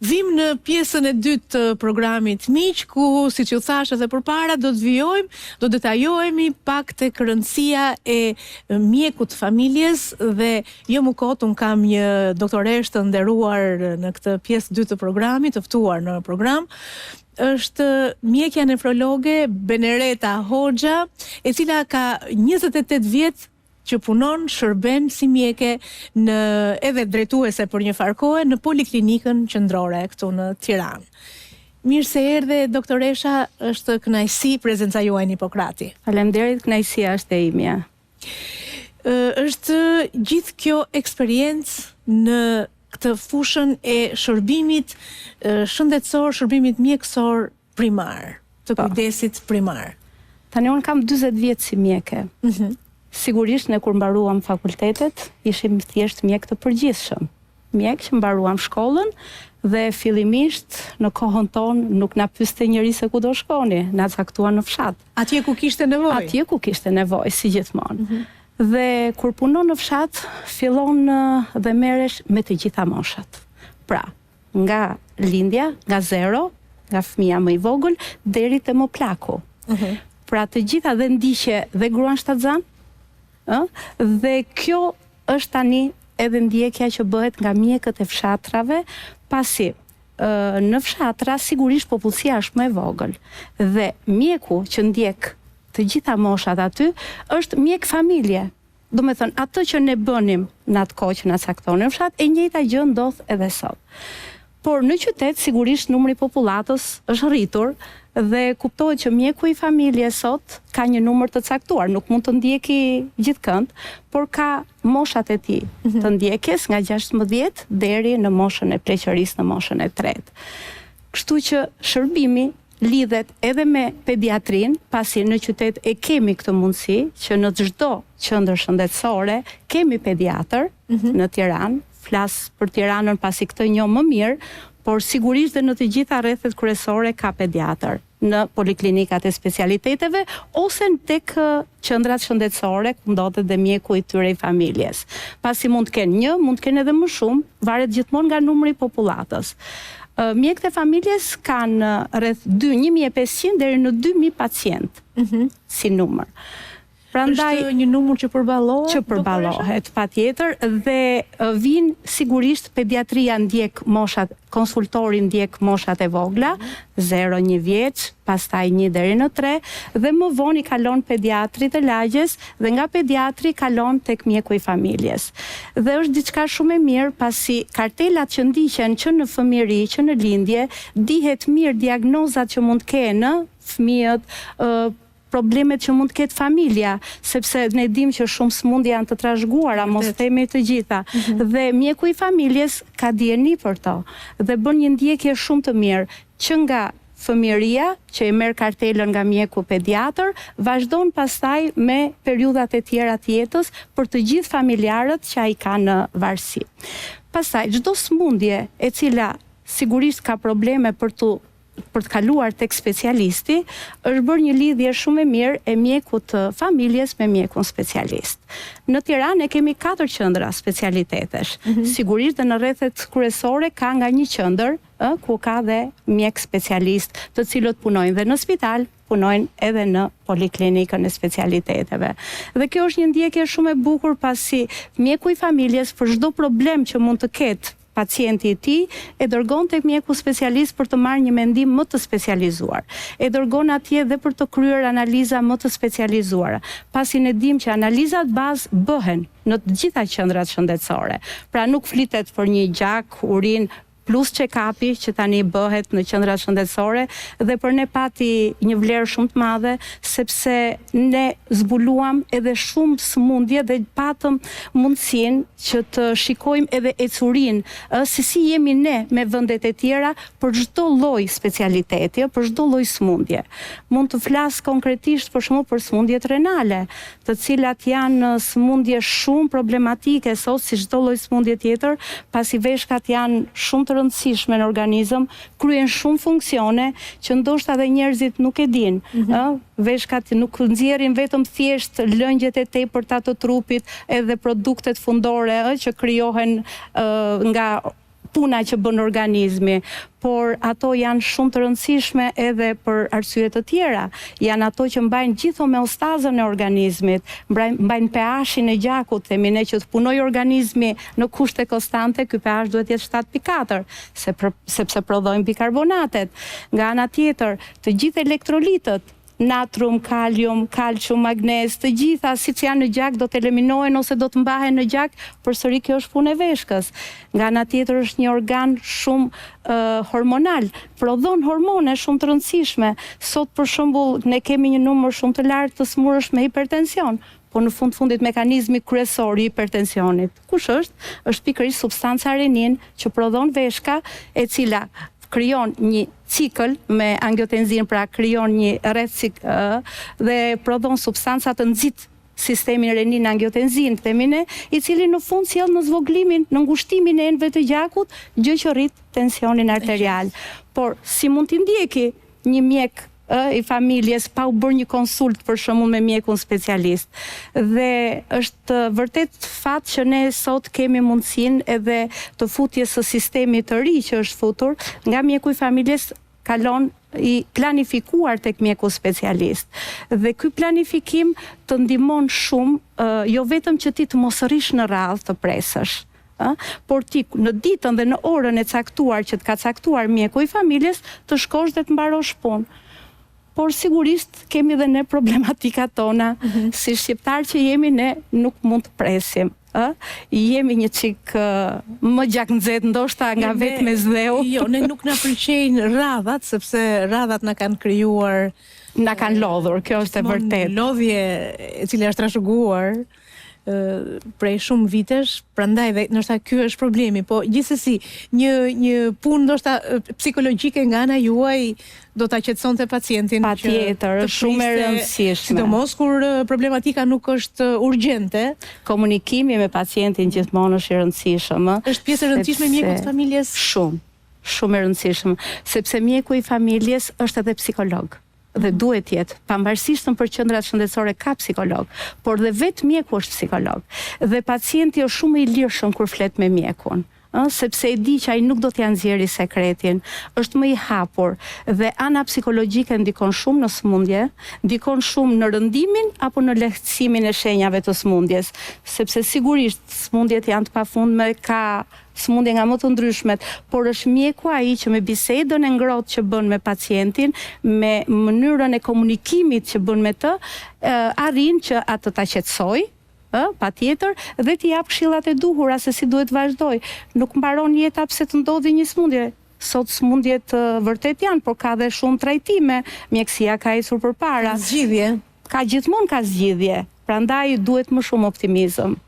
Vim në pjesën e dytë të programit miq, ku siç ju thash edhe përpara do të vijojmë, do detajohemi pak tek rëndësia e mjekut familjes dhe jo më kot un kam një doktoresh të nderuar në këtë pjesë dytë të programit, të ftuar në program. Është mjekja nefrologe Benereta Hoxha, e cila ka 28 vjet që punon, shërben si mjeke edhe drejtuese për një farë kohe në Poliklinikën Qendrore këtu në Tiranë. Mirë se erdhe, doktoresha, është kënaqësi prezenca juaj në Hipokrati. Faleminderit, kënaqësia është e imja. Është gjithë kjo eksperiencë në këtë fushën e shërbimit shëndetësor, shërbimit mjekësor primar, të kujdesit primar. Tani unë kam 40 vjet si mjeke. Sigurisht ne kur mbaruam fakultetet, ishim thjesht mjek të përgjithshëm. Mjek që mbaruam shkollën dhe fillimisht në kohën tonë nuk na pyeste njëri se ku do shkoni, na caktuan në fshat. Atje ku kishte nevojë. Atje ku kishte nevojë, si gjithmonë. Dhe kur punon në fshat, fillon dhe merresh me të gjitha moshat. Pra, nga lindja, nga zero, nga fëmia më i vogël deri te më plaku. Pra të gjitha dhe ndiqe dhe gruan shtatzan. Dhe kjo është tani edhe ndjekja që bëhet nga mjekët e fshatrave, pasi në fshatra sigurisht popullsia është më e vogël dhe mjeku që ndjek të gjitha moshat aty është mjek familje. Do me thënë, atë që ne bënim në atë kohë që na caktonin në fshat, e njëjta gjë ndodh edhe sot. Por në qytet sigurisht numri i popullatës është rritur dhe kuptohet që mjeku i familjes sot ka një numër të caktuar, nuk mund të ndjeki gjithkënd, por ka moshat e tij të ndjekjes nga 16 deri në moshën e pleqërisë, në moshën e tretë. Kështu që shërbimi lidhet edhe me pediatrin, pasi në qytet e kemi këtë mundësi që në çdo qendër shëndetësore kemi pediatër në Tiranë. Flas për Tiranën pasi këtë njoh më mirë, por sigurisht dhe në të gjitha rrethet kryesore ka pediatër në poliklinikat e specialiteteve ose tek qendrat shëndetësore ku ndodhet dhe mjeku i tyre i familjes. Pasi mund të kenë një, mund të kenë edhe më shumë, varet gjithmonë nga numri i popullatës. Mjekët e familjes kanë rreth 1500 deri në 2000 pacient si numër. Është një numër që përballohet? Që përballohet, patjetër, dhe vinë sigurisht pediatria ndjek moshat, konsultori ndjek moshat e vogla, 0-1 vjeç, pastaj 1 deri në 3, dhe më vonë i kalon pediatri të lagjes dhe nga pediatri kalon tek mjeku i familjes. Dhe është diçka shumë e mirë pasi kartelat që ndiqen që në fëmijëri, që në lindje, dihet mirë diagnozat që mund të kenë fëmijët, problemet që mund të ketë familja, sepse ne dim që shumë sëmundje janë të trashëguara, mos themi të gjitha. Dhe mjeku i familjes ka dieni për to dhe bën një ndjekje shumë të mirë që nga fëmijëria që e merr kartelën nga mjeku pediatër, vazhdon pastaj me periudhat e tjera të jetës për të gjithë familjarët që ai ka në varësi. Pastaj çdo sëmundje e cila sigurisht ka probleme për të kaluar tek specialisti, është bërë një lidhje shumë e mirë e mjekut të familjes me mjekun specialist. Në Tiranë kemi 4 qendra specialitetesh. Sigurisht dhe në rrethet kryesore ka nga një qendër ku ka dhe mjek specialist, të cilët punojnë dhe në spital, punojnë edhe në poliklinikën e specialiteteve. Dhe kjo është një ndjekje shumë e bukur pasi mjeku i familjes për çdo problem që mund të ketë pacienti i tij e dërgon tek mjeku specialist për të marrë një mendim më të specializuar. E dërgon atje dhe për të kryer analiza më të specializuara. Pasi ne dim që analizat bazë bëhen në të gjitha qendrat shëndetësore. Pra nuk flitet për një gjak, urinë plus check-upi që tani bëhet në qendrat shëndetësore dhe për ne pati një vlerë shumë të madhe sepse ne zbuluam edhe shumë sëmundje dhe patëm mundësinë që të shikojmë edhe ecurinë se si jemi ne me vendet e tjera për çdo lloj specialiteti, për çdo lloj sëmundje. Mund të flas konkretisht për shembull për sëmundjet renale, të cilat janë sëmundje shumë problematike sot si çdo lloj sëmundje tjetër, pasi veshkat janë shumë të rëndësishme në organizëm, kryen shumë funksione që ndoshta edhe njerëzit nuk e dinë. Veshkat nuk nxjerrin vetëm thjesht lëngjet e tepërta të trupit, edhe produktet fundore që krijohen nga puna që bën organizmi, por ato janë shumë të rëndësishme edhe për arsye të tjera. Janë ato që mbajnë gjithë homeostazën e organizmit, mbajnë pH-in e gjakut, themi ne që të punoj organizmi në kushte konstante, ky pH duhet jetë 7.4, sepse prodhojnë bikarbonatet. Nga ana tjetër, të gjithë elektrolitët, natrum, kalium, kalcium, magnez, të gjitha siç janë në gjak do të eliminohen ose do të mbahen në gjak, përsëri kjo është punë e veshkës. Nga ana tjetër është një organ shumë hormonal, prodhon hormone shumë të rëndësishme. Sot për shembull ne kemi një numër shumë të lartë të smurësh me hipertension, po në fundit mekanizmi kryesor i hipertensionit. Kush është? Është pikërisht substanca renin që prodhon veshka, e cila krijon një cikël me angiotenzin, pra krijon një rreth dhe prodhon substanca të nxit sistemin renin-angiotenzin, themi ne, i cili në fund sjell në zvoglimin, në ngushtimin e enëve të gjakut, gjë që rrit tensionin arterial. Por si mund t'i ndjeki një mjek i familjes pa u bërë një konsult për shembull me mjekun specialist. Dhe është vërtet fat që ne sot kemi mundësinë edhe të futjes së sistemit të ri që është futur, nga mjeku i familjes kalon i planifikuar tek mjeku specialist. Dhe ky planifikim të ndihmon shumë, jo vetëm që ti të mos rrish në radhë të presësh, por ti në ditën dhe në orën e caktuar që të ka caktuar mjeku i familjes të shkosh dhe të mbarosh punë. Por sigurisht kemi dhe ne problematikat tona, si shqiptar që jemi ne nuk mund të presim. Jemi një çik më gjaknxet ndoshta nga vetë me zdheu. Jo, ne nuk na pëlqejnë radhat, sepse radhat na kanë krijuar, na kanë lodhur, kjo është e vërtetë. Lodhje e cila është trashëguar prej shumë vitesh, prandaj dhe ndoshta ky është problemi, po gjithsesi një punë ndoshta psikologjike nga ana juaj do ta qetësonte pacientin. Patjetër, është shumë e rëndësishme. Sidomos kur problematika nuk është urgjente. Komunikimi me pacientin gjithmonë është i rëndësishëm. Është pjesë e rëndësishme e mjekut të familjes. Shumë e rëndësishme, sepse mjeku i familjes është edhe psikolog. Dhe duhet jetë, pavarësisht në përqendrat shëndetësore ka psikolog, por dhe vetë mjeku është psikolog. Dhe pacienti është shumë i lirshëm kur flet me mjekun, sepse e di që ai nuk do t'ia nxjerrë sekretin, është më i hapur dhe ana psikologjike ndikon shumë në sëmundje, ndikon shumë në rëndimin apo në lehtësimin e shenjave të sëmundjes, sepse sigurisht sëmundjet janë të pafundme, ka sëmundje nga më të ndryshmet, por është mjeku ai që me bisedën e ngrohtë që bën me pacientin, me mënyrën e komunikimit që bën me të, arrin që atë ta qetësoj, patjetër, dhe t'i jap këshillat e duhura se si duhet vazhdoj. Nuk mbaron jeta pse të ndodhi një sëmundje. Sot sëmundjet vërtet janë, por ka dhe shumë trajtime, mjekësia ka ecur përpara. Zgjidhje. Gjithmonë ka zgjidhje. Prandaj duhet më shumë optimizëm.